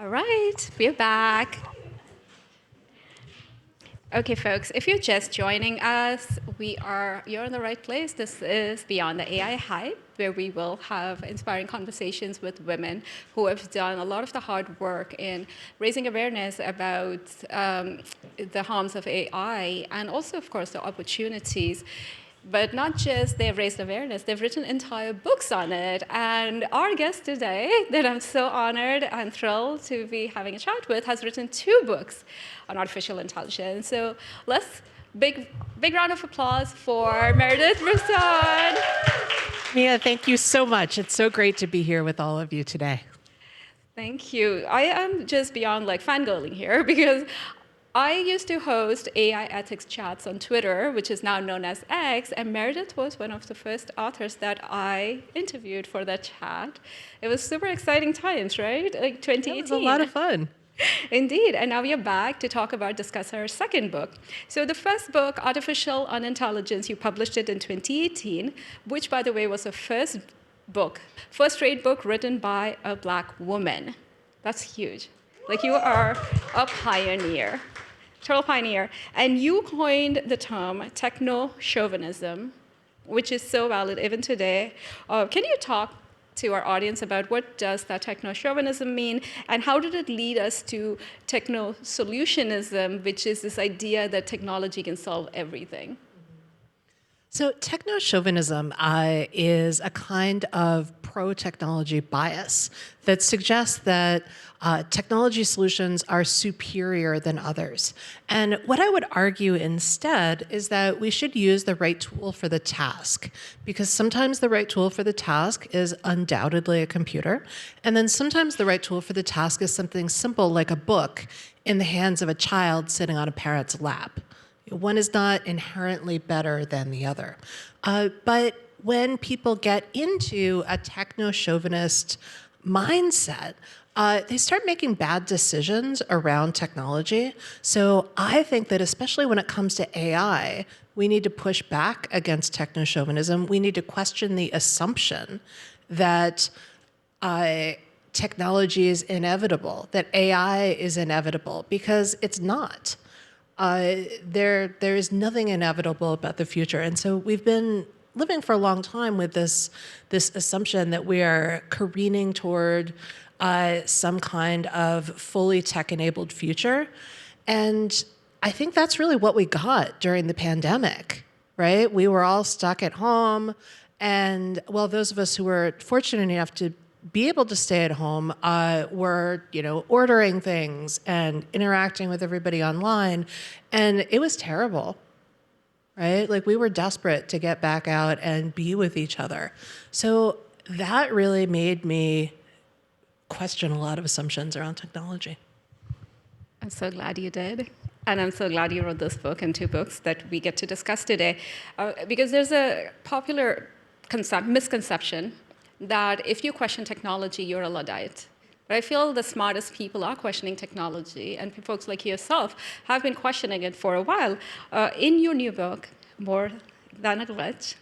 All right, we're back. Okay, folks, if you're just joining us, you're in the right place. This is Beyond the AI Hype, where we will have inspiring conversations with women who have done a lot of the hard work in raising awareness about the harms of AI and also, of course, the opportunities. But not just they've raised awareness, they've written entire books on it. And our guest today, that I'm so honored and thrilled to be having a chat with, has written 2 books on artificial intelligence. So big round of applause for Meredith Broussard. Mia, thank you so much. It's so great to be here with all of you today. Thank you. I am just beyond fangirling here because I used to host AI ethics chats on Twitter, which is now known as X, and Meredith was one of the first authors that I interviewed for that chat. It was super exciting times, right? Like 2018. It was a lot of fun. Indeed, and now we are back to discuss our second book. So the first book, Artificial Unintelligence, you published it in 2018, which, by the way, was the first straight book written by a Black woman. That's huge. You are a pioneer, total pioneer. And you coined the term technochauvinism, which is so valid even today. Can you talk to our audience about what does that technochauvinism mean, and how did it lead us to technosolutionism, which is this idea that technology can solve everything? So technochauvinism is a kind of pro-technology bias that suggests that technology solutions are superior than others. And what I would argue instead is that we should use the right tool for the task, because sometimes the right tool for the task is undoubtedly a computer, and then sometimes the right tool for the task is something simple like a book in the hands of a child sitting on a parent's lap. One is not inherently better than the other. But when people get into a techno-chauvinist mindset, they start making bad decisions around technology. So I think that especially when it comes to AI, we need to push back against techno-chauvinism. We need to question the assumption that technology is inevitable, that AI is inevitable, because it's not. There is nothing inevitable about the future. And so we've been living for a long time with this assumption that we are careening toward some kind of fully tech-enabled future. And I think that's really what we got during the pandemic, right? We were all stuck at home. And well, those of us who were fortunate enough to be able to stay at home were, ordering things and interacting with everybody online, and it was terrible, right? We were desperate to get back out and be with each other. So that really made me question a lot of assumptions around technology. I'm so glad you did. And I'm so glad you wrote this book and 2 books that we get to discuss today. Because there's a popular misconception that if you question technology, you're a Luddite. But I feel the smartest people are questioning technology, and folks like yourself have been questioning it for a while. In your new book, More Than a Glitch,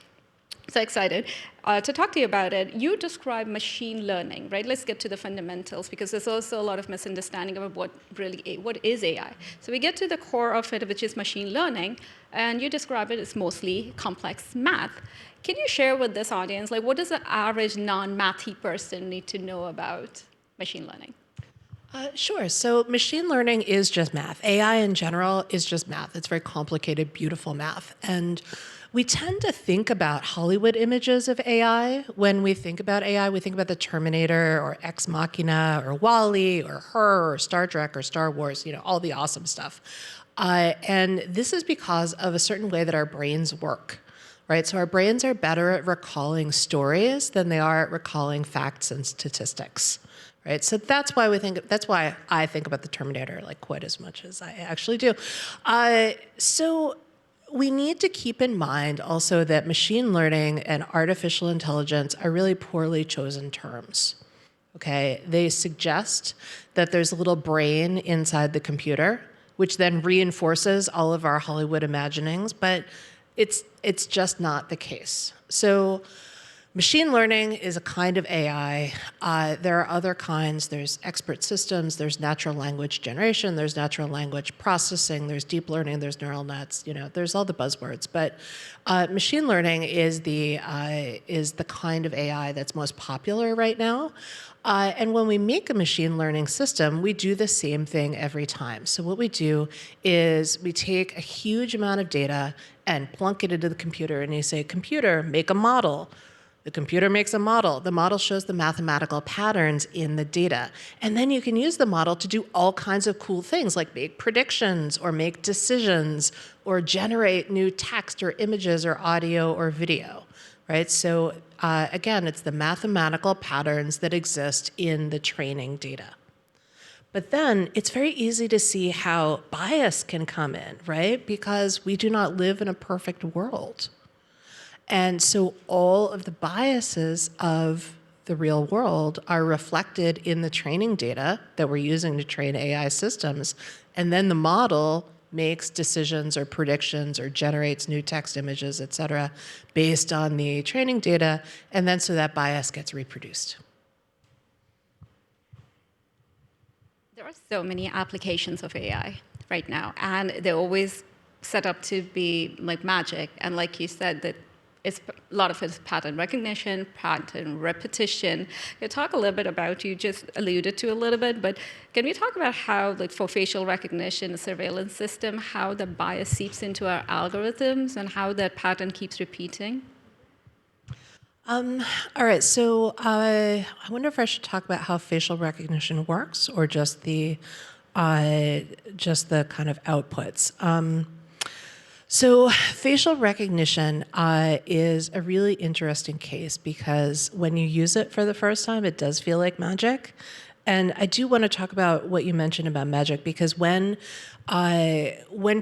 so excited to talk to you about it. You describe machine learning, right? Let's get to the fundamentals, because there's also a lot of misunderstanding of what is AI. So we get to the core of it, which is machine learning, and you describe it as mostly complex math. Can you share with this audience, what does an average non-mathy person need to know about machine learning? Sure. So machine learning is just math. AI in general is just math. It's very complicated, beautiful math. And we tend to think about Hollywood images of AI. When we think about AI, we think about the Terminator or Ex Machina or WALL-E or Her or Star Trek or Star Wars, all the awesome stuff. And this is because of a certain way that our brains work. Right, so our brains are better at recalling stories than they are at recalling facts and statistics. Right, so that's why I think about the Terminator quite as much as I actually do. So we need to keep in mind also that machine learning and artificial intelligence are really poorly chosen terms. Okay, they suggest that there's a little brain inside the computer, which then reinforces all of our Hollywood imaginings, but it's just not the case. So Machine learning is a kind of AI. There are other kinds. There's expert systems, there's natural language generation, there's natural language processing, there's deep learning, there's neural nets, there's all the buzzwords. But machine learning is the kind of AI that's most popular right now. And when we make a machine learning system, we do the same thing every time. So what we do is we take a huge amount of data and plunk it into the computer, and you say, computer, make a model. The computer makes a model. The model shows the mathematical patterns in the data. And then you can use the model to do all kinds of cool things, like make predictions or make decisions or generate new text or images or audio or video, right? So again, it's the mathematical patterns that exist in the training data. But then it's very easy to see how bias can come in, right? Because we do not live in a perfect world. And so all of the biases of the real world are reflected in the training data that we're using to train AI systems. And then the model makes decisions or predictions or generates new text images, et cetera, based on the training data. And then so that bias gets reproduced. There are so many applications of AI right now, and they're always set up to be like magic. And like you said, that a lot of it is pattern recognition, pattern repetition. You talk a little bit about, you just alluded to a little bit, but can we talk about how, like for facial recognition, a surveillance system, how the bias seeps into our algorithms and how that pattern keeps repeating? All right, so I wonder if I should talk about how facial recognition works or just the kind of outputs. So facial recognition is a really interesting case because when you use it for the first time, it does feel like magic. And I do want to talk about what you mentioned about magic because when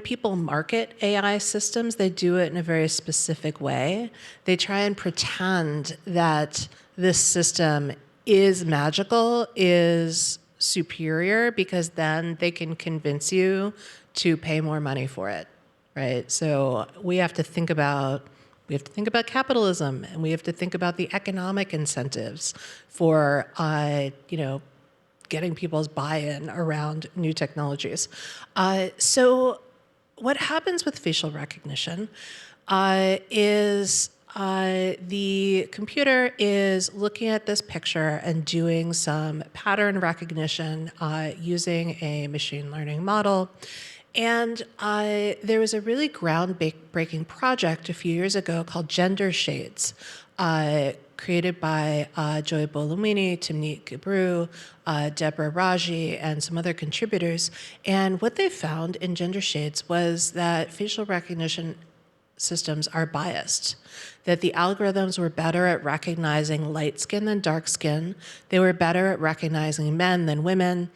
people market AI systems, they do it in a very specific way. They try and pretend that this system is magical, is superior, because then they can convince you to pay more money for it. Right, so we have to think about capitalism, and we have to think about the economic incentives for getting people's buy-in around new technologies. So what happens with facial recognition is the computer is looking at this picture and doing some pattern recognition using a machine learning model. And there was a really groundbreaking project a few years ago called Gender Shades, created by Joy Bolamwini, Timnit Gebru, Deborah Raji, and some other contributors. And what they found in Gender Shades was that facial recognition systems are biased, that the algorithms were better at recognizing light skin than dark skin. They were better at recognizing men than women.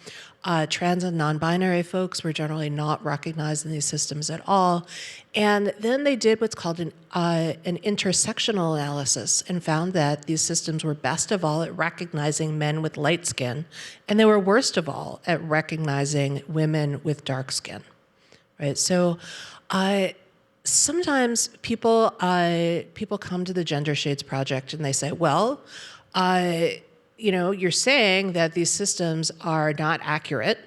Trans and non-binary folks were generally not recognized in these systems at all. And then they did what's called an intersectional analysis and found that these systems were best of all at recognizing men with light skin, and they were worst of all at recognizing women with dark skin. Right? So sometimes people come to the Gender Shades Project and they say, well, you're saying that these systems are not accurate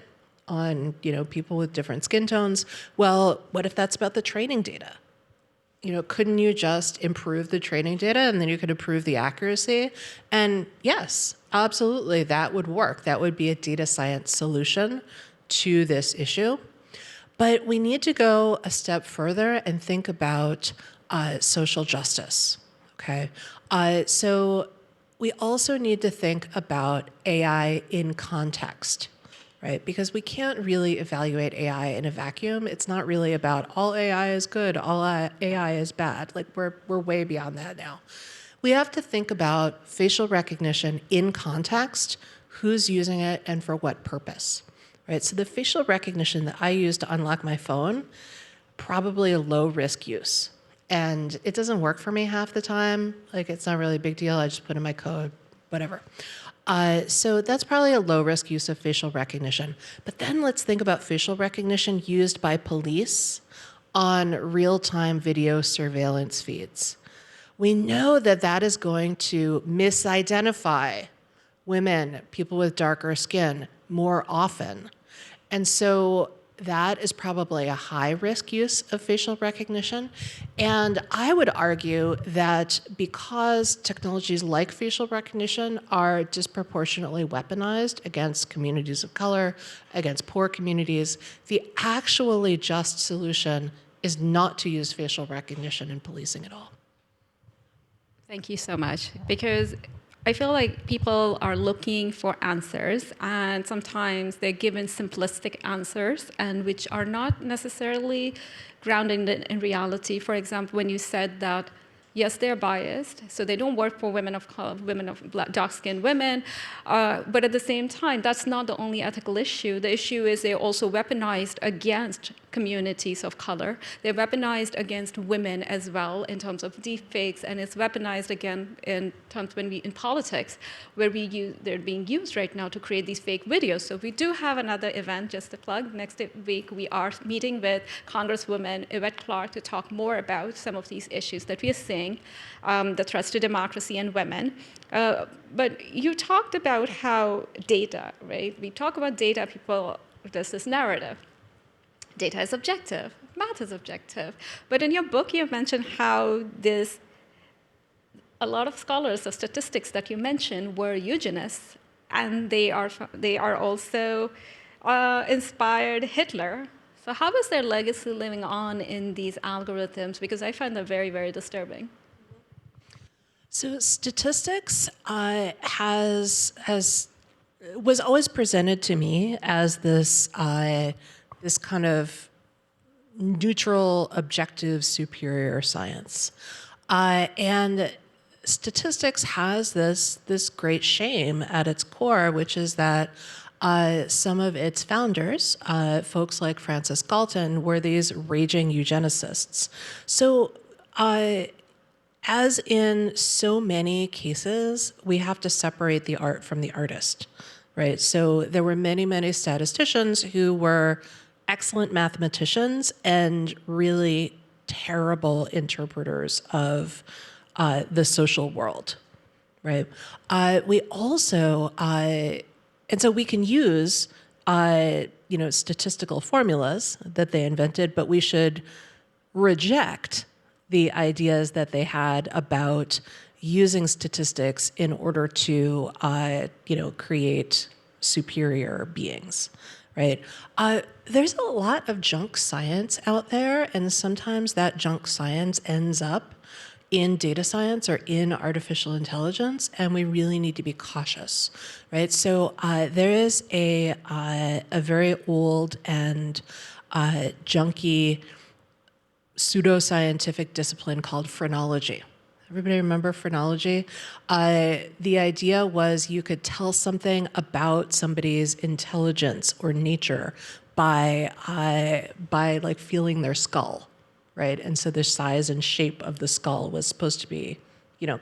on, people with different skin tones. Well, what if that's about the training data? Couldn't you just improve the training data and then you could improve the accuracy? And yes, absolutely, that would work. That would be a data science solution to this issue. But we need to go a step further and think about social justice, okay? So we also need to think about AI in context, right? Because we can't really evaluate AI in a vacuum. It's not really about all AI is good, all AI is bad. Like we're way beyond that now. We have to think about facial recognition in context, who's using it and for what purpose, right? So the facial recognition that I use to unlock my phone, probably a low risk use. And it doesn't work for me half the time. Like, it's not really a big deal. I just put in my code, whatever. So that's probably a low-risk use of facial recognition. But then let's think about facial recognition used by police on real-time video surveillance feeds. we know that that is going to misidentify women, people with darker skin, more often. And so that is probably a high-risk use of facial recognition. And I would argue that because technologies like facial recognition are disproportionately weaponized against communities of color, against poor communities, the actually just solution is not to use facial recognition in policing at all. Thank you so much. Because I feel like people are looking for answers, and sometimes they're given simplistic answers, and which are not necessarily grounded in reality. For example, when you said that, yes, they're biased, so they don't work for women of color, dark-skinned women, but at the same time, that's not the only ethical issue. The issue is they're also weaponized against communities of color. They're weaponized against women as well in terms of deepfakes, and it's weaponized again in terms in politics, where they're being used right now to create these fake videos. So we do have another event, just a plug. Next week, we are meeting with Congresswoman Yvette Clarke to talk more about some of these issues that we are seeing, the threats to democracy and women. But you talked about how data, right? We talk about data, there's this narrative. Data is objective, math is objective. But in your book, you mentioned how a lot of scholars of statistics that you mentioned were eugenists, and they are also inspired Hitler. So how is their legacy living on in these algorithms? Because I find that very, very disturbing. So statistics was always presented to me as this kind of neutral, objective, superior science. And statistics has this great shame at its core, which is that some of its founders, folks like Francis Galton, were these raging eugenicists. So as in so many cases, we have to separate the art from the artist, right? So there were many, many statisticians who were excellent mathematicians and really terrible interpreters of the social world, right? We also, and so we can use, statistical formulas that they invented, but we should reject the ideas that they had about using statistics in order to, create superior beings, right? There's a lot of junk science out there, and sometimes that junk science ends up in data science or in artificial intelligence, and we really need to be cautious, right? So there is a very old and junky pseudoscientific discipline called phrenology. Everybody remember phrenology? The idea was you could tell something about somebody's intelligence or nature by like feeling their skull, right? And so the size and shape of the skull was supposed to be,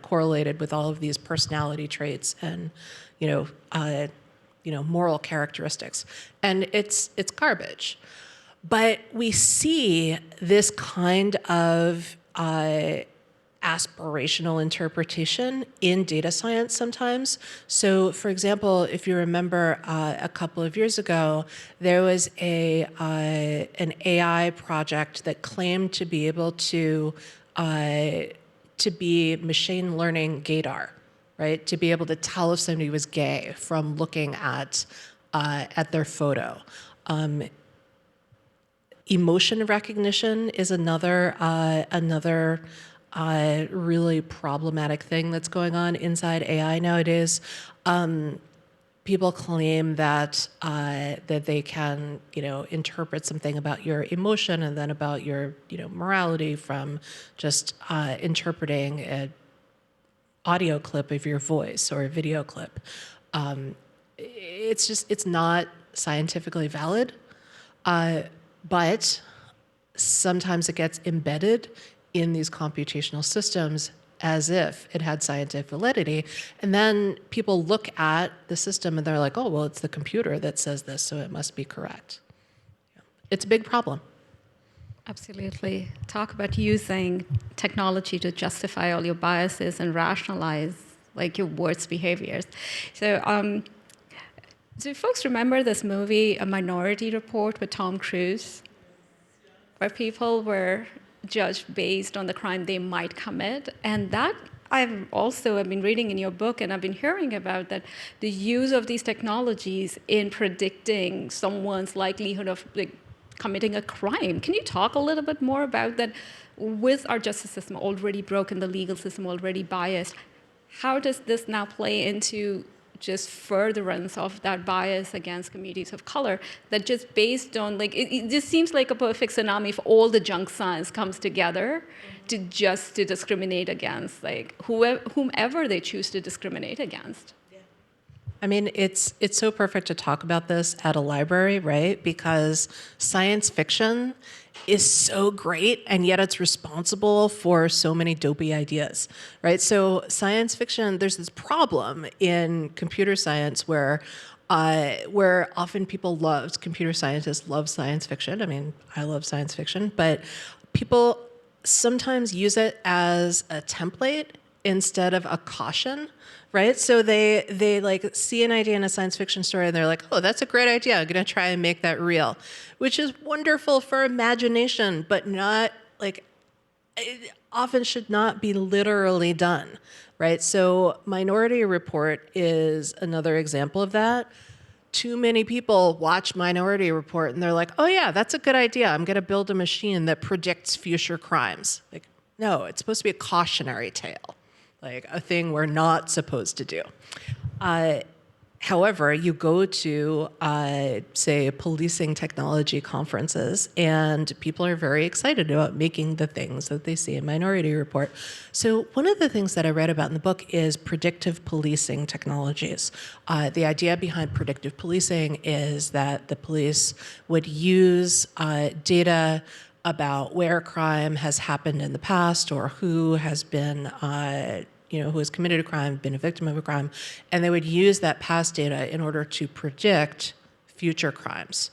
correlated with all of these personality traits and, moral characteristics. And it's garbage. But we see this kind of aspirational interpretation in data science sometimes. So, for example, if you remember a couple of years ago, there was an AI project that claimed to be able to be machine learning gaydar, right? To be able to tell if somebody was gay from looking at their photo. Emotion recognition is another really problematic thing that's going on inside AI nowadays. People claim that they can, interpret something about your emotion and then about your, morality from just interpreting an audio clip of your voice or a video clip. It's not scientifically valid. But sometimes it gets embedded in these computational systems as if it had scientific validity. And then people look at the system and they're like, oh, well, it's the computer that says this, so it must be correct. It's a big problem. Absolutely. Talk about using technology to justify all your biases and rationalize like your worst behaviors. So, do folks remember this movie, A Minority Report, with Tom Cruise, where people were judged based on the crime they might commit? And that I've been reading in your book, and I've been hearing about that the use of these technologies in predicting someone's likelihood of like committing a crime. Can you talk a little bit more about that? With our justice system already broken, the legal system already biased, how does this now play into just furtherance of that bias against communities of color, that just based on, like, it just seems like a perfect tsunami if all the junk science comes together to discriminate against, like, whomever they choose to discriminate against. I mean, it's so perfect to talk about this at a library, right? Because science fiction is so great, and yet it's responsible for so many dopey ideas, right? So science fiction, there's this problem in computer science where often computer scientists love science fiction. I mean, I love science fiction, but people sometimes use it as a template instead of a caution, right? So they like see an idea in a science fiction story and they're like, oh, that's a great idea. I'm going to try and make that real, which is wonderful for imagination, but not like, it often should not be literally done, right? So Minority Report is another example of that. Too many people watch Minority Report and they're like, oh yeah, that's a good idea. I'm going to build a machine that predicts future crimes. Like, no, it's supposed to be a cautionary tale, like a thing we're not supposed to do. However, you go to, say, policing technology conferences, and people are very excited about making the things that they see in Minority Report. So one of the things that I read about in the book is predictive policing technologies. The idea behind predictive policing is that the police would use data about where crime has happened in the past or who has been who has committed a crime, been a victim of a crime, and they would use that past data in order to predict future crimes,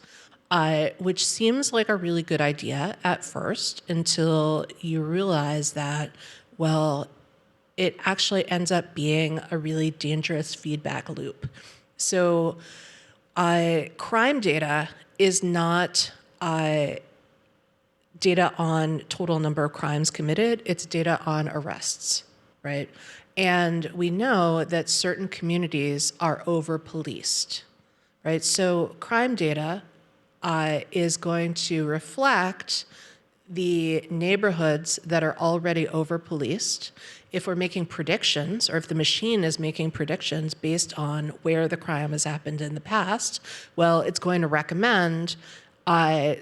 which seems like a really good idea at first until you realize that, well, it actually ends up being a really dangerous feedback loop. So crime data is not data on total number of crimes committed, it's data on arrests. Right? And we know that certain communities are over-policed, right? So crime data is going to reflect the neighborhoods that are already over-policed. If we're making predictions, or if the machine is making predictions based on where the crime has happened in the past, well, it's going to recommend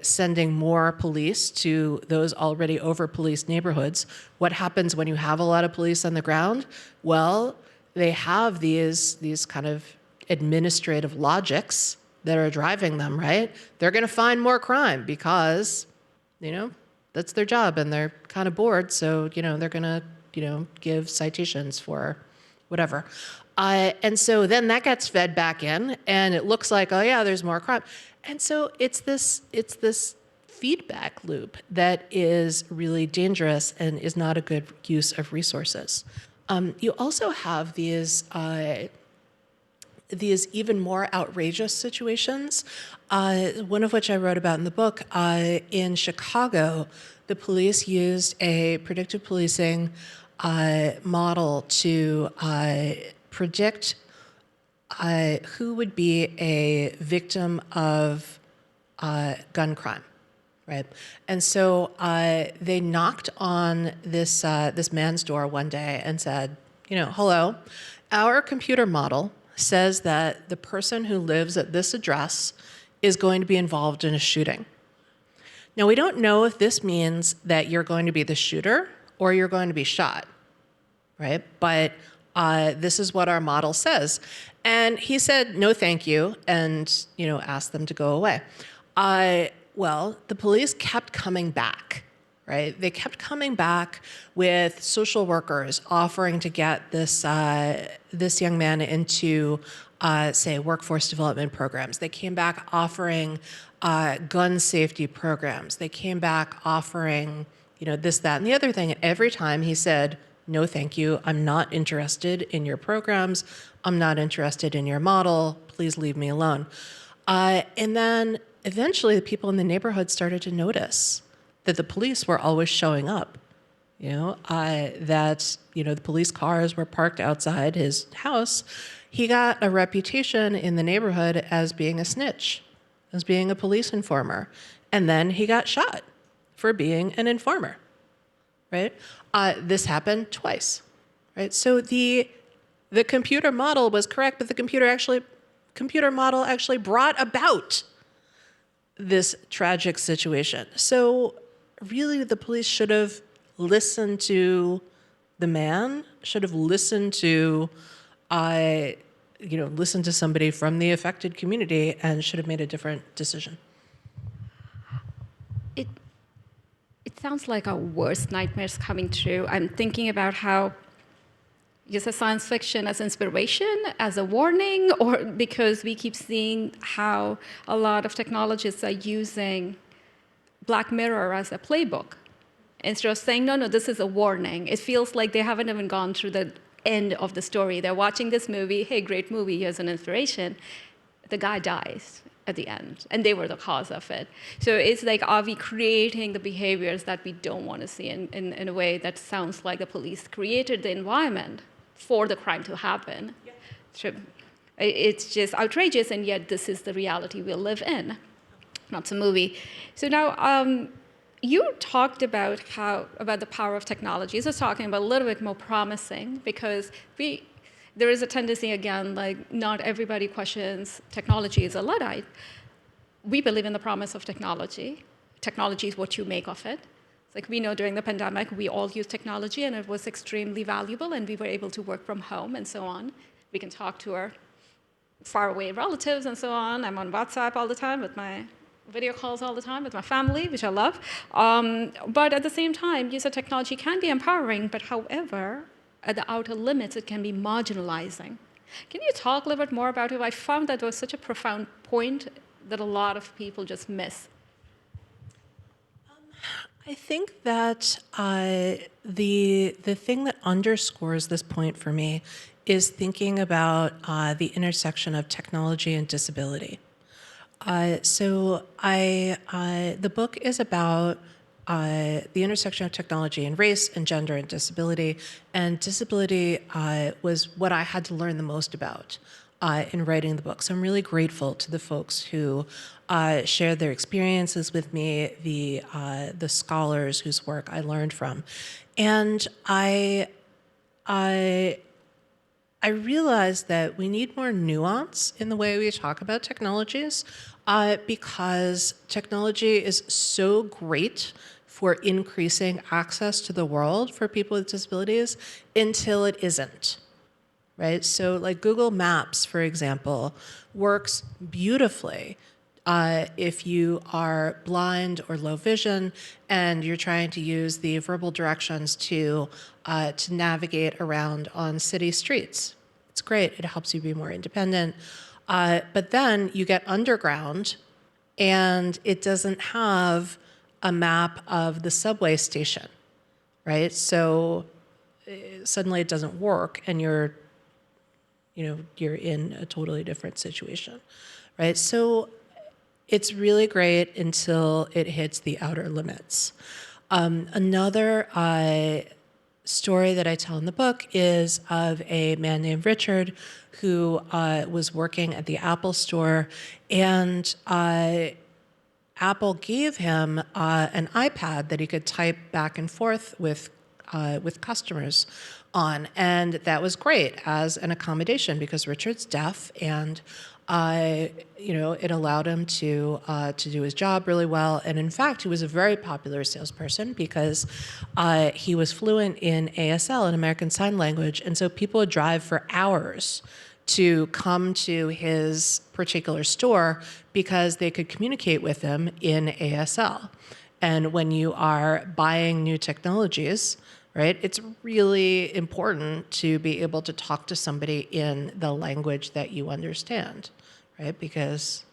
sending more police to those already over-policed neighborhoods. What happens when you have a lot of police on the ground? Well, they have these kind of administrative logics that are driving them, right? They're going to find more crime because, that's their job and they're kind of bored. So, they're going to, give citations for whatever. And so then that gets fed back in and it looks like, oh yeah, there's more crime. And so it's this feedback loop that is really dangerous and is not a good use of resources. You also have these even more outrageous situations, one of which I wrote about in the book. In Chicago, the police used a predictive policing model to predict who would be a victim of gun crime, right? And so they knocked on this man's door one day and said, hello, our computer model says that the person who lives at this address is going to be involved in a shooting. Now, we don't know if this means that you're going to be the shooter or you're going to be shot, right? But this is what our model says. And he said, no, thank you, and asked them to go away. Well, the police kept coming back, right? They kept coming back with social workers offering to get this young man into, say, workforce development programs. They came back offering gun safety programs. They came back offering, this, that, and the other thing. And every time he said, no, thank you. I'm not interested in your programs. I'm not interested in your model. Please leave me alone. And then eventually the people in the neighborhood started to notice that the police were always showing up. That the police cars were parked outside his house. He got a reputation in the neighborhood as being a snitch, as being a police informer. And then he got shot for being an informer, right? This happened twice, right? So the computer model was correct, but the computer model actually brought about this tragic situation. So really the police should have listened to the man, should have listened to listen to somebody from the affected community, and should have made a different decision. It sounds like our worst nightmares coming true. I'm thinking about how use science fiction as inspiration, as a warning, or because we keep seeing how a lot of technologists are using Black Mirror as a playbook. Instead of saying, no, this is a warning, it feels like they haven't even gone through the end of the story. They're watching this movie, hey, great movie, here's an inspiration. The guy dies at the end, and they were the cause of it. So it's like, are we creating the behaviors that we don't want to see in a way that sounds like the police created the environment for the crime to happen? Yeah. So it's just outrageous, and yet this is the reality we live in, not a movie. So now, you talked about the power of technology. So talking about a little bit more promising, because there is a tendency, again, like not everybody questions technology is a Luddite. We believe in the promise of technology. Technology is what you make of it. It's like we know during the pandemic, we all used technology and it was extremely valuable and we were able to work from home and so on. We can talk to our faraway relatives and so on. I'm on WhatsApp all the time with my video calls all the time with my family, which I love. But at the same time, use of technology can be empowering, but however, at the outer limits, it can be marginalizing. Can you talk a little bit more about it? I found that was such a profound point that a lot of people just miss. I think that the thing that underscores this point for me is thinking about the intersection of technology and disability. The book is about the intersection of technology and race and gender and disability was what I had to learn the most about in writing the book. So I'm really grateful to the folks who shared their experiences with me, the scholars whose work I learned from. And I realized that we need more nuance in the way we talk about technologies because technology is so great for increasing access to the world for people with disabilities until it isn't, right? So like Google Maps, for example, works beautifully if you are blind or low vision and you're trying to use the verbal directions to navigate around on city streets. It's great. It helps you be more independent. But then you get underground and it doesn't have a map of the subway station, right? So suddenly it doesn't work and you're in a totally different situation, right? So it's really great until it hits the outer limits. Another story that I tell in the book is of a man named Richard who was working at the Apple store, and Apple gave him an iPad that he could type back and forth with customers on, and that was great as an accommodation because Richard's deaf, and it allowed him to do his job really well. And in fact, he was a very popular salesperson because he was fluent in ASL, in American Sign Language, and so people would drive for hours to come to his particular store because they could communicate with him in ASL. And when you are buying new technologies, right, it's really important to be able to talk to somebody in the language that you understand, right? Because,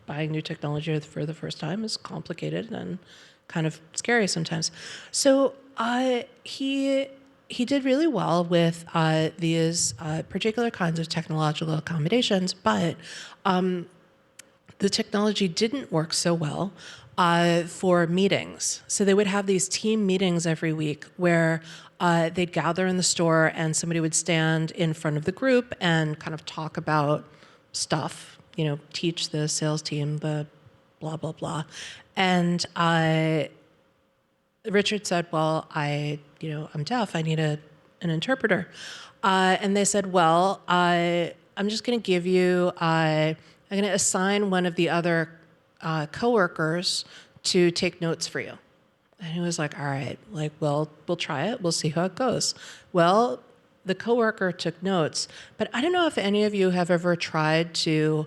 buying new technology for the first time is complicated and kind of scary sometimes. So he did really well with these particular kinds of technological accommodations, but the technology didn't work so well for meetings. So they would have these team meetings every week where they'd gather in the store and somebody would stand in front of the group and kind of talk about stuff, teach the sales team the blah, blah, blah. And Richard said, well, I'm deaf. I need an interpreter. And they said, well, I'm just going to give you, I'm going to assign one of the other coworkers to take notes for you. And he was like, all right, we'll try it. We'll see how it goes. Well, the coworker took notes, but I don't know if any of you have ever tried to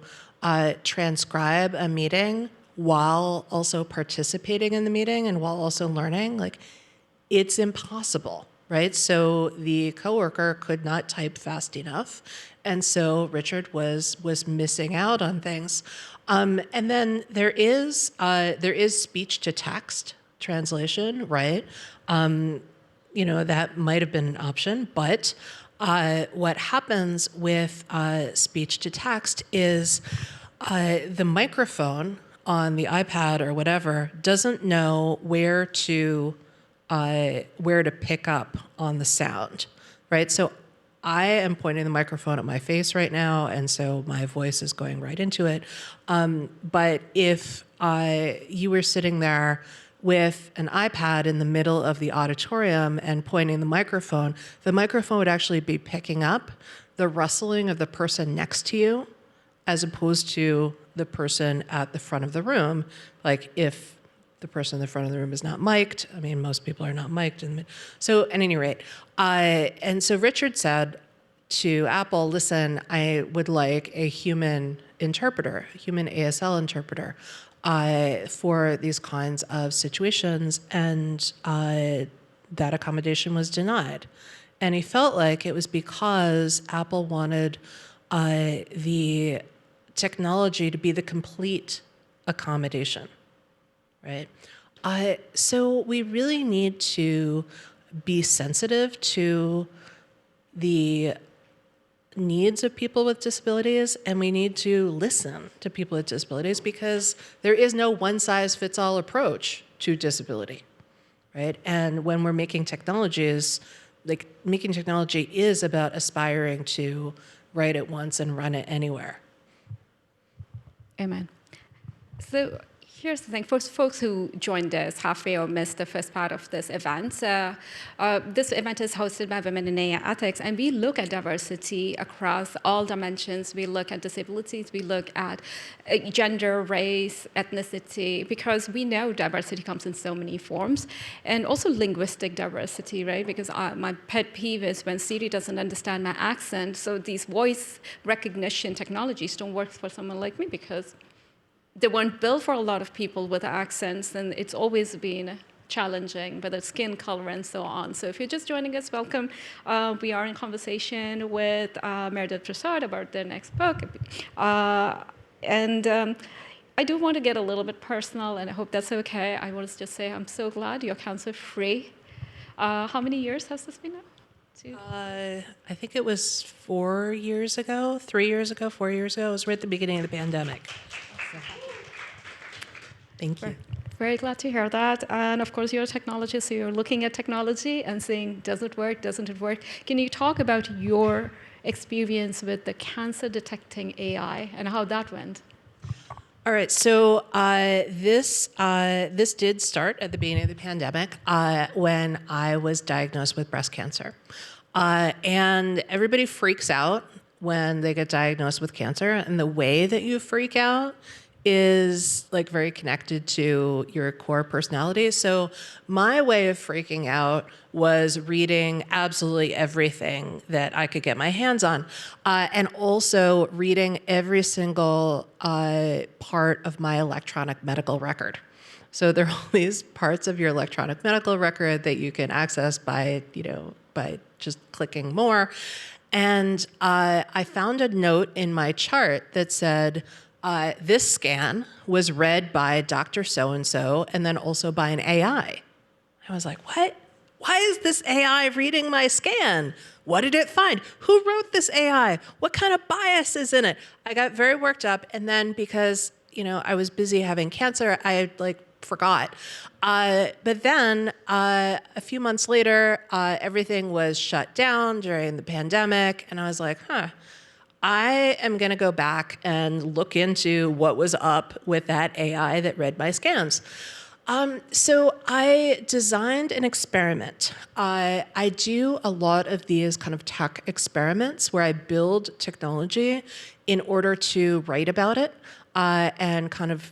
transcribe a meeting while also participating in the meeting and while also learning. It's impossible, right? So the coworker could not type fast enough, and so Richard was missing out on things. And then there is speech to text translation, right? That might have been an option, but what happens with speech to text is the microphone on the iPad or whatever doesn't know where to pick up on the sound, right? So I am pointing the microphone at my face right now, and so my voice is going right into it. But if you were sitting there with an iPad in the middle of the auditorium and pointing the microphone would actually be picking up the rustling of the person next to you as opposed to the person at the front of the room. If the person in the front of the room is not mic'd, most people are not mic'd. So at any rate, and so Richard said to Apple, listen, I would like a human interpreter, a human ASL interpreter for these kinds of situations, and that accommodation was denied. And he felt like it was because Apple wanted the technology to be the complete accommodation, right? So we really need to be sensitive to the needs of people with disabilities, and we need to listen to people with disabilities because there is no one-size-fits-all approach to disability, right? And when we're making technologies, making technology is about aspiring to write it once and run it anywhere. Amen. So here's the thing. For folks who joined us halfway or missed the first part of this event, this event is hosted by Women in AI Ethics, and we look at diversity across all dimensions. We look at disabilities. We look at gender, race, ethnicity, because we know diversity comes in so many forms, and also linguistic diversity, right? Because my pet peeve is when Siri doesn't understand my accent, so these voice recognition technologies don't work for someone like me because they weren't built for a lot of people with accents, and it's always been challenging, whether it's skin color and so on. So if you're just joining us, welcome. We are in conversation with Meredith Broussard about their next book. I do want to get a little bit personal, and I hope that's okay. I want to just say I'm so glad you're cancer-free. How many years has this been now? I think it was 4 years ago, 3 years ago, 4 years ago. It was right at the beginning of the pandemic. Thank you. Very glad to hear that. And of course, you're a technologist, so you're looking at technology and saying, does it work, doesn't it work? Can you talk about your experience with the cancer detecting AI and how that went? All right, so this did start at the beginning of the pandemic when I was diagnosed with breast cancer. And everybody freaks out when they get diagnosed with cancer, and the way that you freak out is very connected to your core personality. So my way of freaking out was reading absolutely everything that I could get my hands on, and also reading every single part of my electronic medical record. So there are all these parts of your electronic medical record that you can access by, by just clicking more. And I found a note in my chart that said, this scan was read by Dr. So-and-so and then also by an AI. I was like, what? Why is this AI reading my scan? What did it find? Who wrote this AI? What kind of bias is in it? I got very worked up. And then because, I was busy having cancer, I forgot. But then a few months later, everything was shut down during the pandemic. And I was like, I am going to go back and look into what was up with that AI that read my scans. So I designed an experiment. I do a lot of these kind of tech experiments where I build technology in order to write about it and kind of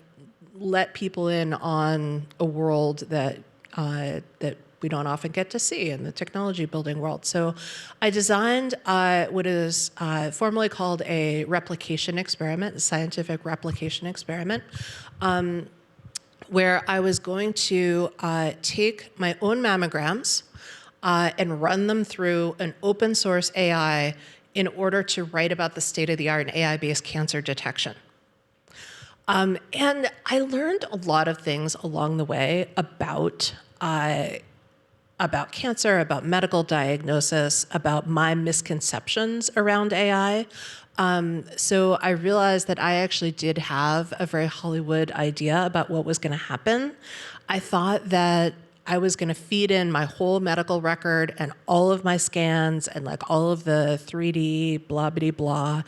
let people in on a world that that we don't often get to see in the technology building world. So I designed what is formally called a replication experiment, a scientific replication experiment, where I was going to take my own mammograms and run them through an open source AI in order to write about the state of the art in AI-based cancer detection. And I learned a lot of things along the way about cancer, about medical diagnosis, about my misconceptions around AI. So I realized that I actually did have a very Hollywood idea about what was going to happen. I thought that I was going to feed in my whole medical record and all of my scans and all of the 3D blah, blah, blah.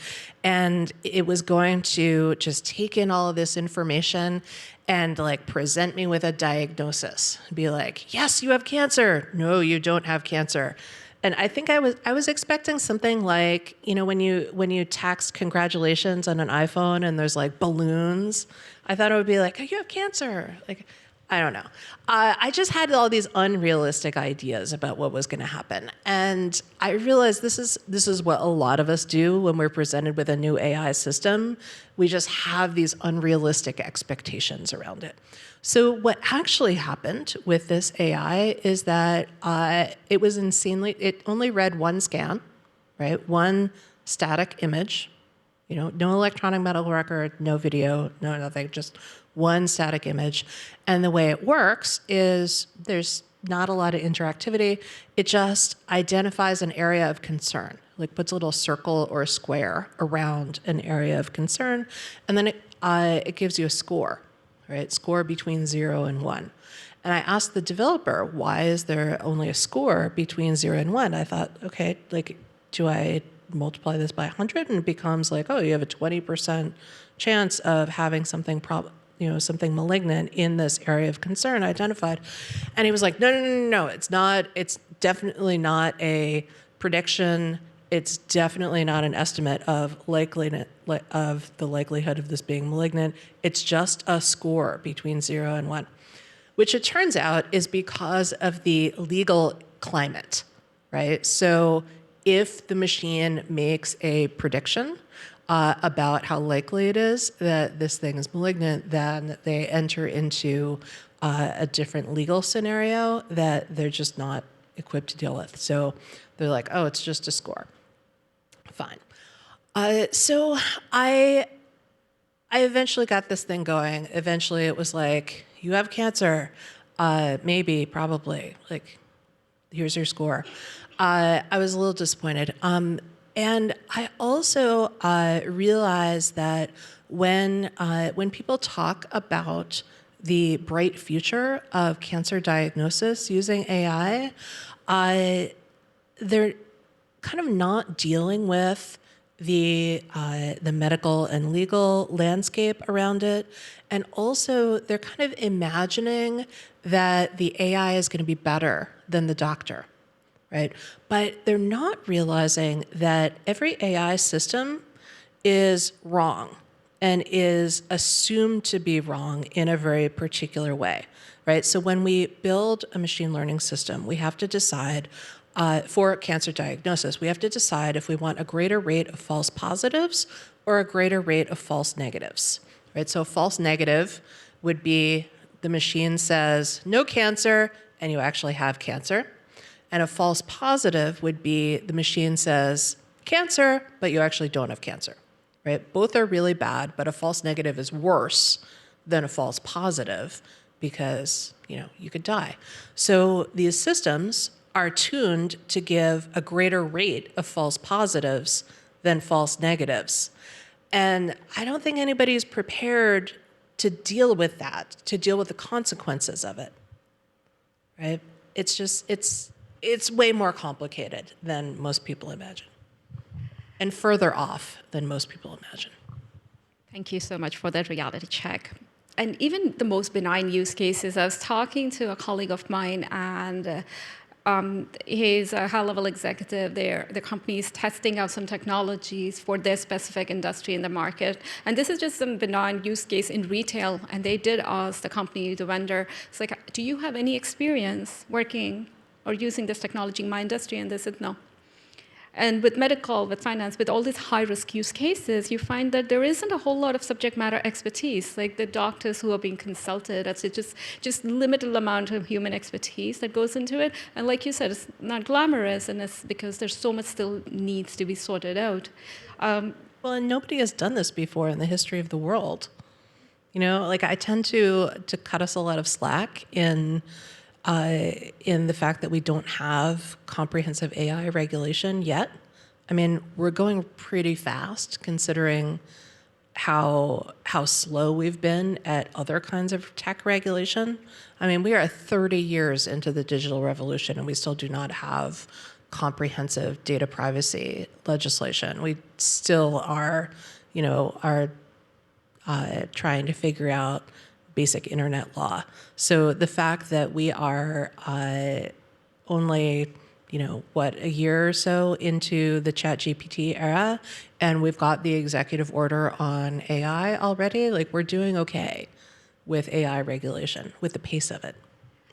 And it was going to just take in all of this information and present me with a diagnosis. Be like, yes, you have cancer. No, you don't have cancer. And I think I was expecting something like, when you text congratulations on an iPhone and there's balloons, I thought it would be like, oh, you have cancer. I don't know. I just had all these unrealistic ideas about what was going to happen. And I realized this is what a lot of us do when we're presented with a new AI system. We just have these unrealistic expectations around it. So what actually happened with this AI is that it was insanely, it only read one scan, right? One static image, no electronic medical record, no video, no nothing, just one static image. And the way it works is there's not a lot of interactivity. It just identifies an area of concern, puts a little circle or a square around an area of concern, and then it gives you a score, right? Score between 0 and 1. And I asked the developer, why is there only a score between 0 and 1? I thought, okay, do I multiply this by 100 and it becomes oh, you have a 20% chance of having something something malignant in this area of concern identified. And he was like, no, it's not. It's definitely not a prediction. It's definitely not an estimate of of the likelihood of this being malignant. It's just a score between 0 and 1, which it turns out is because of the legal climate, right? So if the machine makes a prediction about how likely it is that this thing is malignant, then they enter into a different legal scenario that they're just not equipped to deal with. So they're like, oh, it's just a score. Fine. So I eventually got this thing going. Eventually it was like, you have cancer. Maybe, probably. Here's your score. I was a little disappointed. And I also realized that when people talk about the bright future of cancer diagnosis using AI, they're kind of not dealing with the medical and legal landscape around it, and also they're kind of imagining that the AI is going to be better than the doctor. Right? But they're not realizing that every AI system is wrong and is assumed to be wrong in a very particular way, right? So when we build a machine learning system, we have to decide for cancer diagnosis, we have to decide if we want a greater rate of false positives or a greater rate of false negatives, right? So a false negative would be the machine says no cancer, and you actually have cancer. And a false positive would be the machine says cancer, but you actually don't have cancer, right? Both are really bad, but a false negative is worse than a false positive because, you could die. So these systems are tuned to give a greater rate of false positives than false negatives. And I don't think anybody's prepared to deal with that, to deal with the consequences of it, right? It's way more complicated than most people imagine, and further off than most people imagine. Thank you so much for that reality check. And even the most benign use cases, I was talking to a colleague of mine, and he's a high-level executive. The company is testing out some technologies for their specific industry in the market. And this is just some benign use case in retail. And they did ask the company, the vendor, it's like, do you have any experience working or using this technology in my industry? And they said, no. And with medical, with finance, with all these high-risk use cases, you find that there isn't a whole lot of subject matter expertise. Like the doctors who are being consulted, it's just limited amount of human expertise that goes into it. And like you said, it's not glamorous, and it's because there's so much still needs to be sorted out. Well, and nobody has done this before in the history of the world. I tend to cut us a lot of slack in the fact that we don't have comprehensive AI regulation yet. I mean, we're going pretty fast considering how slow we've been at other kinds of tech regulation. I mean, we are 30 years into the digital revolution and we still do not have comprehensive data privacy legislation. We still are trying to figure out basic internet law. So the fact that we are only, a year or so into the ChatGPT era, and we've got the executive order on AI already, we're doing okay with AI regulation, with the pace of it.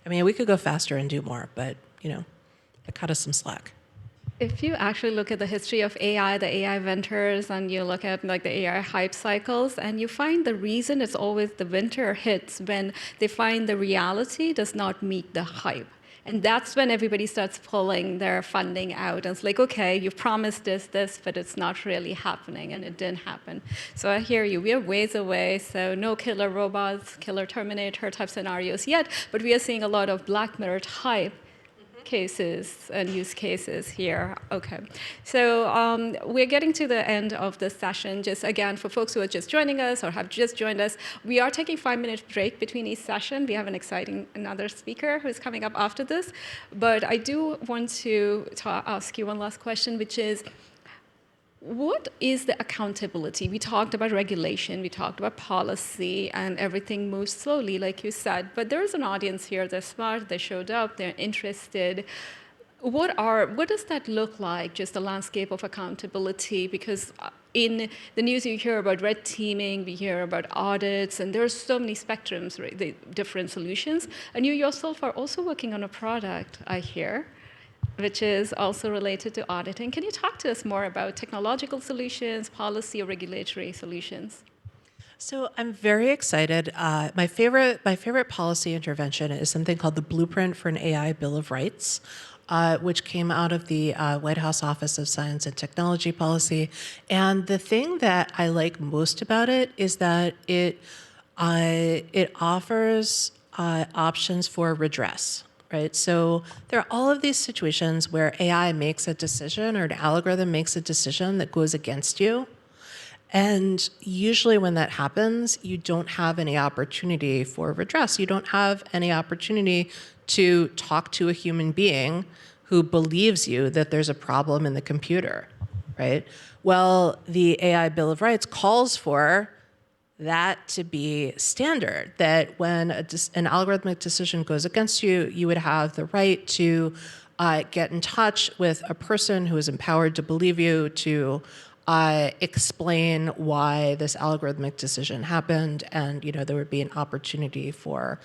I mean, we could go faster and do more, but, it cut us some slack. If you actually look at the history of AI, the AI inventors, and you look at the AI hype cycles, and you find the reason it's always the winter hits when they find the reality does not meet the hype. And that's when everybody starts pulling their funding out. And it's like, okay, you promised this, but it's not really happening, and it didn't happen. So I hear you. We are ways away, so no killer robots, killer Terminator type scenarios yet, but we are seeing a lot of Black Mirror type cases and use cases here. Okay, so we're getting to the end of this session. Just again, for folks who are just joining us or have just joined us, we are taking 5-minute break between each session. We have an exciting another speaker who's coming up after this. But I do want to ask you one last question, which is, what is the accountability? We talked about regulation, we talked about policy, and everything moves slowly, like you said. But there is an audience here, they're smart, they showed up, they're interested. What does that look like, just the landscape of accountability? Because in the news you hear about red teaming, we hear about audits, and there are so many spectrums, right, the different solutions. And you yourself are also working on a product, I hear, which is also related to auditing. Can you talk to us more about technological solutions, policy, or regulatory solutions? So I'm very excited. My favorite policy intervention is something called the Blueprint for an AI Bill of Rights, which came out of the White House Office of Science and Technology Policy. And the thing that I like most about it is that it offers options for redress. Right? So there are all of these situations where AI makes a decision or an algorithm makes a decision that goes against you. And usually when that happens, you don't have any opportunity for redress. You don't have any opportunity to talk to a human being who believes you that there's a problem in the computer, right? Well, the AI Bill of Rights calls for that to be standard, that when an algorithmic decision goes against you, you would have the right to get in touch with a person who is empowered to believe you, to explain why this algorithmic decision happened, and there would be an opportunity for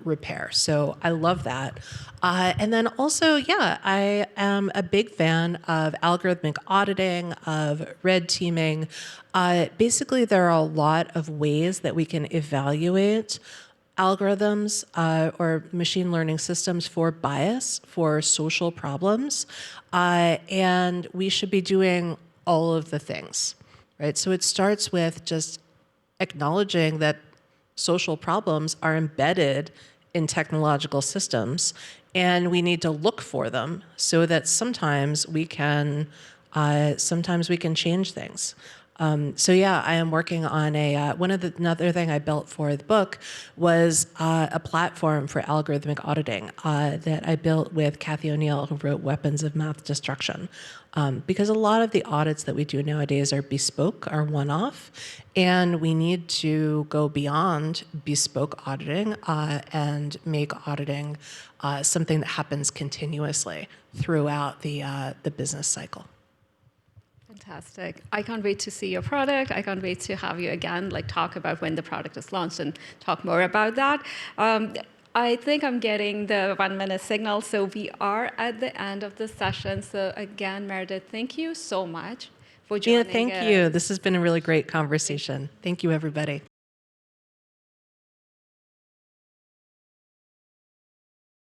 repair. So I love that. And then also, I am a big fan of algorithmic auditing, of red teaming. Basically, there are a lot of ways that we can evaluate algorithms or machine learning systems for bias, for social problems, and we should be doing all of the things, right? So it starts with just acknowledging that social problems are embedded in technological systems, and we need to look for them so that sometimes we can change things. So yeah, I am working on another thing I built for the book was a platform for algorithmic auditing that I built with Kathy O'Neill, who wrote Weapons of Math Destruction. Because a lot of the audits that we do nowadays are bespoke, are one-off, and we need to go beyond bespoke auditing and make auditing something that happens continuously throughout the business cycle. Fantastic. I can't wait to see your product. I can't wait to have you again, like talk about when the product is launched and talk more about that. I think I'm getting the 1 minute signal. So we are at the end of the session. So again, Meredith, thank you so much for joining Yeah, thank you. This has been a really great conversation. Thank you, everybody.